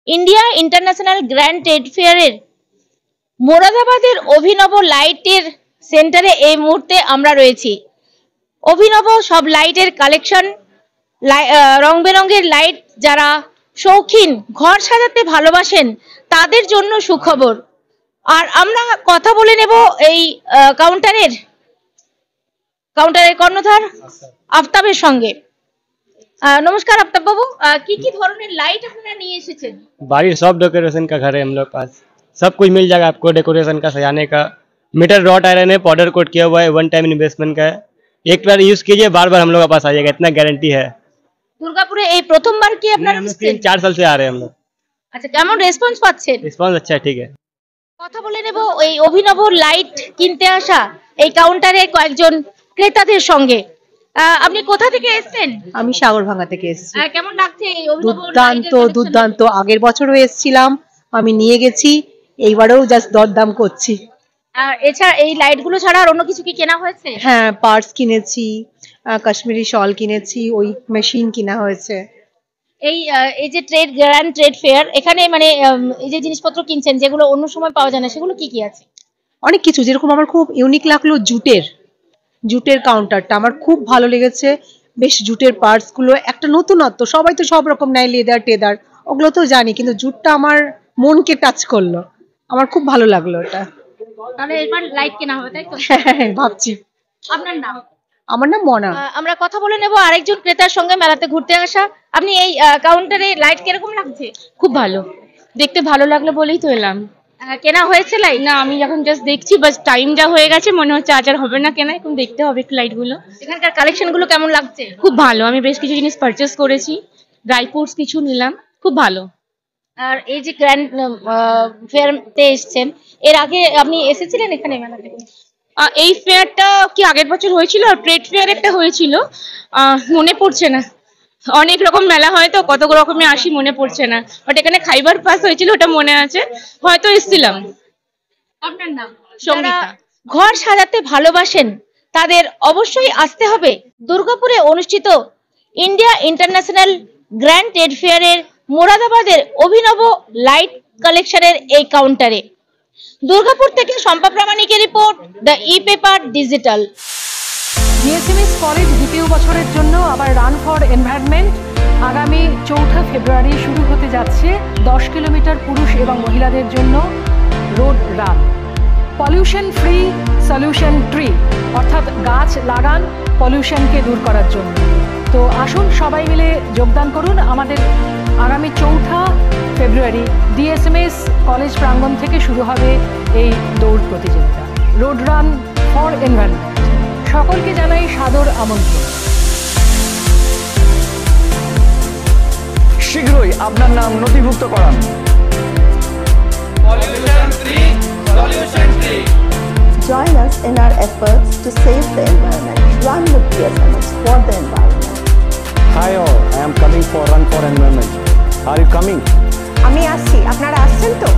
India international grand trade ফেয়ারের মোরাদাবাদের অভিনব লাইটের সেন্টারে এই মুহূর্তে আমরা রয়েছি। অভিনব সব লাইটের কালেকশন, রং বেরঙের লাইট, যারা শৌখিন, ঘর সাজাতে ভালোবাসেন তাদের জন্য সুখবর। আর আমরা কথা বলে নেব এই কাউন্টারের কর্ণধার আফতাবের সঙ্গে। नमस्कार आफ्ताब बाबू, की धरनेर लाइट आपनारा निये एसेछेन? बाड़ी सब डेकोरेशन का घर है हम लोग पास, सब कुछ मिल जाएगा आपको डेकोरेशन का, सजाने का। मीटर रॉड आयरन है, पाउडर कोट किया हुआ है, वन टाइम इन्वेस्टमेंट का है। एक बार यूज कीजिए, बार बार हम लोग के पास आ जाएगा, इतना गारंटी है। दुर्गापुरे এই প্রথমবার কি আপনারা এসেছেন? 4 साल से आ रहे हैं हम लोग। আচ্ছা, কেমন রেসপন্স পাচ্ছেন? রেসপন্স अच्छा है, ठीक है। কথা বলে নেব এই অভিনব লাইট কিনতে আসা এই কাউন্টারে কয়েকজন ক্রেতাদের সঙ্গে। আপনি কোথা থেকে এসেছেন? আমি সাগরভাঙ্গা থেকে এসেছি। কেমন লাগছে এই অভিনব দুর্দান্ত দুর্দান্ত। আগের বছরও এসেছিলাম, আমি নিয়ে গেছি, এইবারেও জাস্ট দরদাম করছি। এছাড়া এই লাইটগুলো ছাড়া আর অন্য কিছু কি কেনা হয়েছে? হ্যাঁ, পার্টস কিনেছি, কাশ্মীরি শল কিনেছি, ওই মেশিন কিনা হয়েছে। এই যে গ্র্যান্ড ট্রেড ফেয়ার, এখানে মানে এই যে জিনিসপত্র কিনছেন যেগুলো অন্য সময় পাওয়া যায় না, সেগুলো কি কি আছে? অনেক কিছু, যেরকম আমার খুব ইউনিক লাগলো জুটের কাউন্টারটা আমার খুব ভালো লেগেছে। বেশ জুটের পার্টস গুলো একটা নতুনত্ব, সবাই তো সব রকম নেয়, লেদার টেদার ওগুলো তো জানি, কিন্তু জুটটা আমার মনকে টাচ করলো, আমার খুব ভালো লাগলো এটা। তাহলে এবার লাইট কেনা হবে, তাই তো? হ্যাঁ, ভাবছি। আপনার নাম? আমার নাম মনা। আমরা কথা বলে নেব আরেকজন ক্রেতার সঙ্গে মেলাতে ঘুরতে আসা। আপনি এই কাউন্টারে লাইট কিরকম লাগছে? খুব ভালো, দেখতে ভালো লাগলো বলেই তো এলাম। কেনা হয়েছে লাইট? না, আমি এখন জাস্ট দেখছি, বাস টাইম যা হয়ে গেছে মনে হচ্ছে আজ আর হবে না কেনা, এখন দেখতে হবে একটু লাইট গুলো। এখানকার কালেকশন গুলো কেমন লাগছে? খুব ভালো, আমি বেশ কিছু জিনিস পারচেস করেছি, ড্রাই ফ্রুটস কিছু নিলাম, খুব ভালো। আর এই যে গ্র্যান্ড ফেয়ারতে এসেছেন, এর আগে আপনি এসেছিলেন এখানে মেলাতে? এই ফেয়ারটা কি আগের বছর হয়েছিল, আর ট্রেড ফেয়ার একটা হয়েছিল, মনে পড়ছে না, অনেক রকম মেলা হয় তো কত রকমের আসি মনে পড়ছে না, বাট এখানে খাইবার পাস হয়েছিল ওটা মনে আছে, হয়তো এসেছিলাম। আপনার নাম? সঙ্গীতা। ঘর সাজাতে ভালোবাসেন তাদের অবশ্যই আসতে হবে দুর্গাপুরে অনুষ্ঠিত ইন্ডিয়া ইন্টারন্যাশনাল গ্র্যান্ড ট্রেড ফেয়ারের মোরাদাবাদের অভিনব লাইট কালেকশনের এই কাউন্টারে। দুর্গাপুর থেকে শম্পা প্রামাণিকের report, the e paper digital. DSMS college দ্বিতীয় বছরের জন্য আবার রান ফর এনভায়রনমেন্ট আগামী 4 ফেব্রুয়ারি শুরু হতে যাচ্ছে। 10 কিলোমিটার পুরুষ এবং মহিলাদের জন্য road run. Pollution free solution tree, অর্থাৎ গাছ লাগান পলিউশনকে দূর করার জন্য। তো আসুন সবাই মিলে যোগদান করুন। আমাদের আগামী 4 ফেব্রুয়ারি ডিএসএমএস কলেজ প্রাঙ্গণ থেকে শুরু হবে এই দৌড় প্রতিযোগিতা, রোড রান ফর এনভায়রনমেন্ট। সকলকে জানাই সাদর আমন্ত্রণ। শীঘ্রই আপনার নাম নথিভুক্ত করান। Join us in our efforts to save the environment. Run with DSMS for the environment. Hi all, I am coming for Run for Environment. Are you coming? আমি আসছি, আপনারা আসছেন তো?